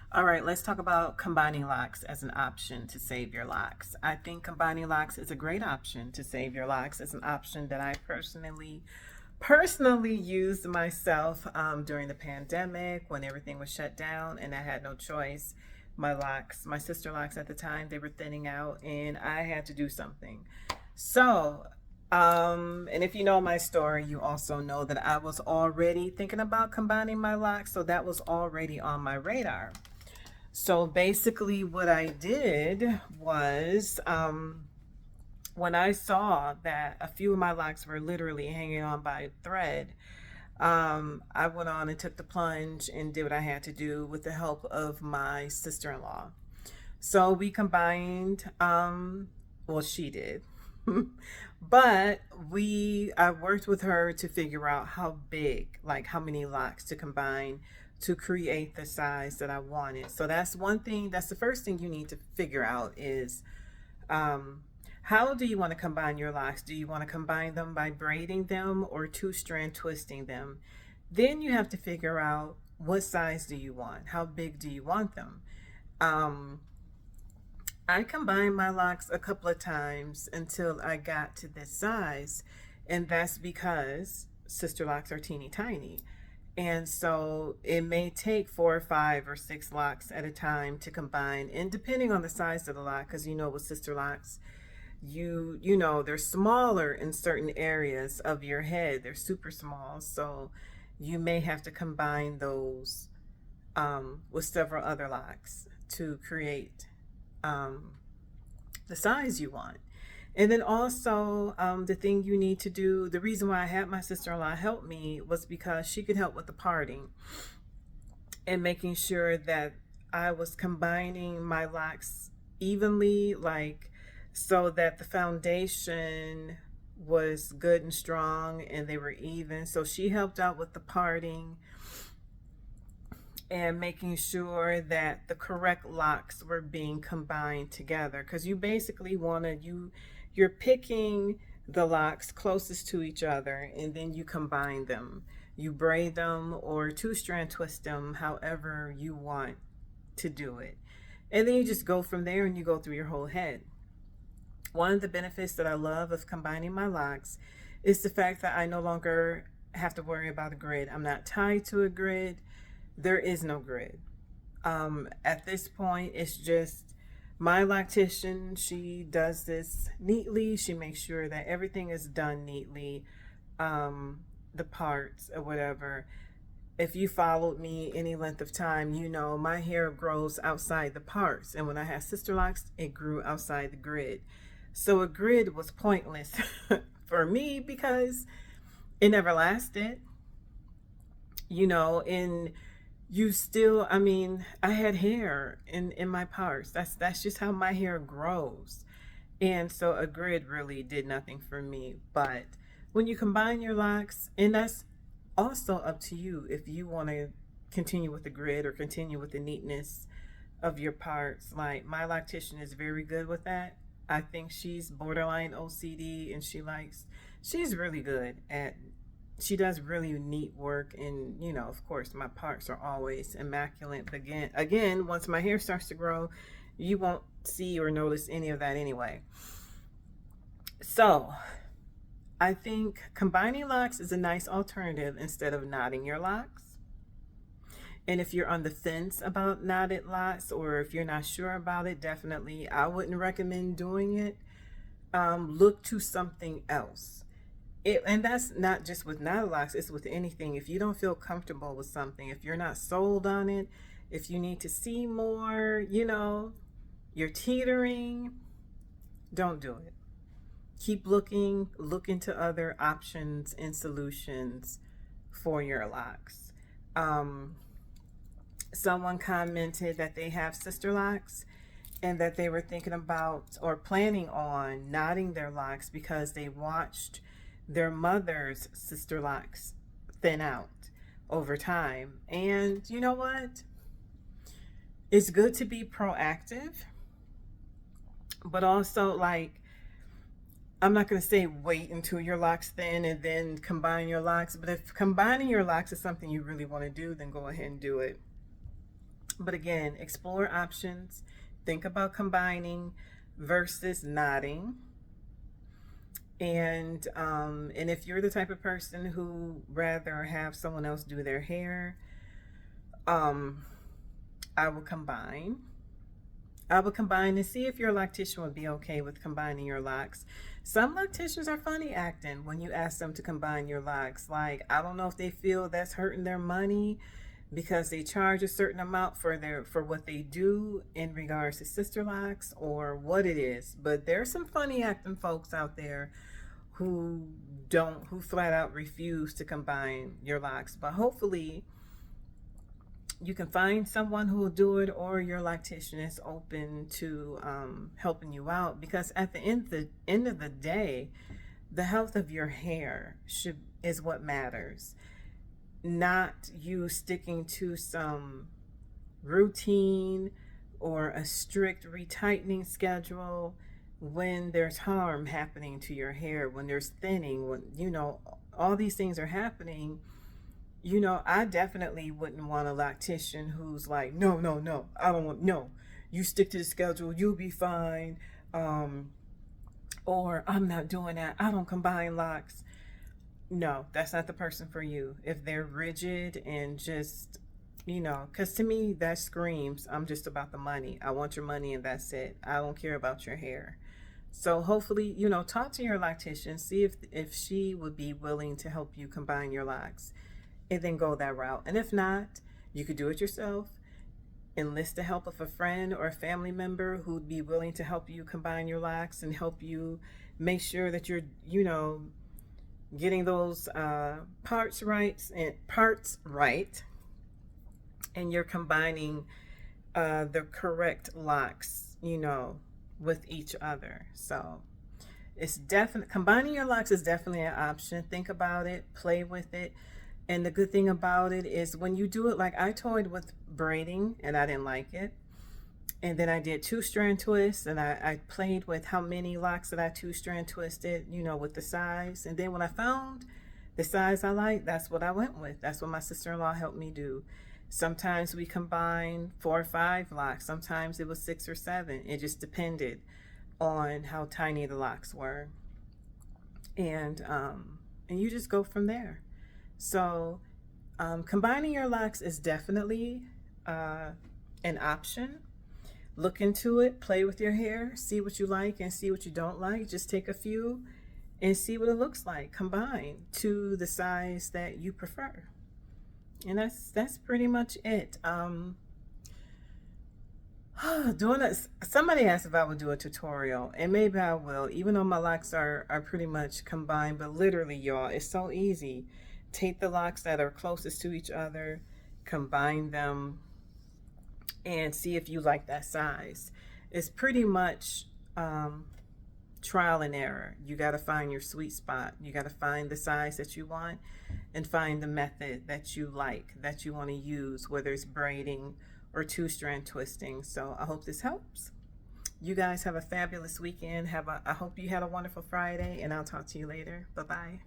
All right, let's talk about combining locks as an option to save your locks. I think combining locks is a great option to save your locks. It's an option that I personally used myself during the pandemic when everything was shut down and I had no choice. My sister locks at the time, they were thinning out and I had to do something. So, and if you know my story, you also know that I was already thinking about combining my locks, so that was already on my radar. So basically, what I did was when I saw that a few of my locks were literally hanging on by a thread, I went on and took the plunge and did what I had to do with the help of my sister in law. So we combined, well, she did. But I worked with her to figure out how big, like how many locks to combine to create the size that I wanted. So that's one thing, that's the first thing you need to figure out is um, how do you want to combine your locks? Do you want to combine them by braiding them or two strand twisting them? Then you have to figure out what size do you want? How big do you want them? Um, I combined my locks a couple of times until I got to this size, and that's because sister locks are teeny tiny. And so it may take 4 or 5 or 6 locks at a time to combine, and depending on the size of the lock, because you know with sister locks, you know they're smaller in certain areas of your head. They're super small, so you may have to combine those with several other locks to create um, the size you want. And then also, the thing you need to do, the reason why I had my sister in law help me was because she could help with the parting and making sure that I was combining my locks evenly, like so that the foundation was good and strong and they were even. So she helped out with the parting and making sure that the correct locks were being combined together because you basically want to you're picking the locks closest to each other and then you combine them, you braid them or two strand twist them however you want to do it, and then you just go from there and you go through your whole head. One of the benefits that I love of combining my locks is the fact that I no longer have to worry about a grid. I'm not tied to a grid. There is no grid. At this point, it's just my loctician. She does this neatly. She makes sure that everything is done neatly, the parts or whatever. If you followed me any length of time, you know my hair grows outside the parts. And when I had sister locks, it grew outside the grid. So a grid was pointless for me because it never lasted, and you still, I mean, I had hair in my parts. That's just how my hair grows. And so a grid really did nothing for me. But when you combine your locks, and that's also up to you if you want to continue with the grid or continue with the neatness of your parts. Like my loctician is very good with that. I think she's borderline OCD and she's really good at she does really neat work, and of course my parts are always immaculate. But again, once my hair starts to grow, you won't see or notice any of that anyway. So I think combining locks is a nice alternative instead of knotting your locks. And if you're on the fence about knotted locks or if you're not sure about it, definitely I wouldn't recommend doing it. Look to something else. And that's not just with knotted locks, it's with anything. If you don't feel comfortable with something, if you're not sold on it, if you need to see more, you're teetering, don't do it. Keep looking, look into other options and solutions for your locks. Um, Someone commented that they have sister locks and that they were thinking about or planning on knotting their locks because they watched their mother's sister locks thin out over time. And you know what? It's good to be proactive, but also, like, I'm not going to say wait until your locks thin and then combine your locks, but if combining your locks is something you really want to do, then go ahead and do it. But again, explore options. Think about combining versus knotting. And if you're the type of person who rather have someone else do their hair, um, I will combine. I would combine and see if your loctician would be okay with combining your locks. Some locticians are funny acting when you ask them to combine your locks. Like, I don't know if they feel that's hurting their money because they charge a certain amount for what they do in regards to sister locks or what it is. But there's some funny acting folks out there who who flat out refuse to combine your locks. But hopefully you can find someone who will do it, or your loctician is open to helping you out, because at the end of the day, the health of your hair is what matters, not you sticking to some routine or a strict retightening schedule when there's harm happening to your hair, when there's thinning, when all these things are happening. I definitely wouldn't want a loctician who's like, no, no, no, I don't want, no, you stick to the schedule, you'll be fine. Or I'm not doing that, I don't combine locks. No, that's not the person for you. If they're rigid and just, because to me, that screams, I'm just about the money. I want your money and that's it. I don't care about your hair. So hopefully, talk to your loctician, see if she would be willing to help you combine your locks, and then go that route. And if not, you could do it yourself. Enlist the help of a friend or a family member who'd be willing to help you combine your locks and help you make sure that you're, getting those parts right, and you're combining the correct locks, with each other. So it's definitely, combining your locks is definitely an option. Think about it, play with it. And the good thing about it is when you do it, like I toyed with braiding and I didn't like it. And then I did 2-strand twists, and I played with how many locks that I 2-strand twisted, with the size. And then when I found the size I like, that's what I went with. That's what my sister-in-law helped me do. Sometimes we combined 4 or 5 locks. Sometimes it was 6 or 7. It just depended on how tiny the locks were. And you just go from there. So combining your locks is definitely an option. Look into it, play with your hair, see what you like and see what you don't like. Just take a few and see what it looks like. Combine to the size that you prefer. And that's pretty much it. Somebody asked if I would do a tutorial, and maybe I will, even though my locks are pretty much combined. But literally, y'all, it's so easy. Take the locks that are closest to each other, combine them, and see if you like that size. It's pretty much trial and error. You got to find your sweet spot. You got to find the size that you want and find the method that you like, that you want to use, whether it's braiding or 2-strand twisting. So I hope this helps. You guys have a fabulous weekend. I hope you had a wonderful Friday, and I'll talk to you later. Bye-bye.